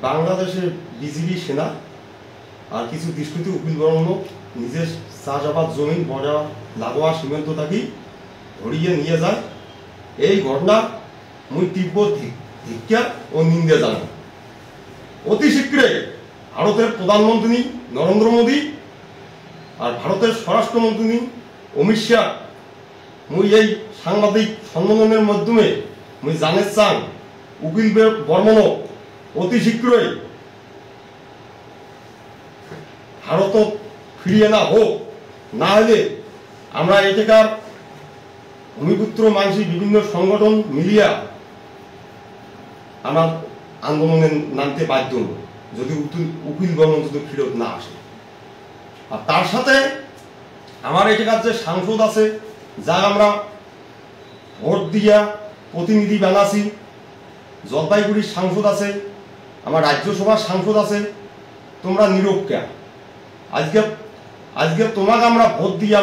বাংলাদেশের বিজিবি সেনা আর কিছু দুষ্কৃতী উকিল বর্ণ নিজের চাষাবাদ জমিন বর্ডার লাগোয়া সীমান্ত থাকি ধরিয়ে নিয়ে যায়। এই ঘটনা মুই তীব্র ধিক্কার ও নিন্দা জানাই। অতি শীঘ্রই ভারতের প্রধানমন্ত্রী নরেন্দ্র মোদী আর ভারতের স্বরাষ্ট্রমন্ত্রী অমিত শাহ মুই এই সাংবাদিক সম্মেলনের মাধ্যমে মুই জানে চান উকিল বর্মন অতি শীঘ্রই ভারত ফিরিয়ে না হোক, না হলে আমরা এটাকার ভূমিপুত্র মানসিক বিভিন্ন সংগঠন মিলিয়া আমার আন্দোলনে নামতে বাধ্য যদি উকিল বর্মন যদি ফিরত না আসে। আর তার সাথে আমার এটাকার যে সাংসদ আছে যা আমরা ভোট দিয়া প্রতিনিধি বানাছি, জলপাইগুড়ির সাংসদ আছে, আমার রাজ্যসভার সাংসদ আছে, তোমরা নীরব কে? আজকে তোমাকে আমরা ভোট দিয়া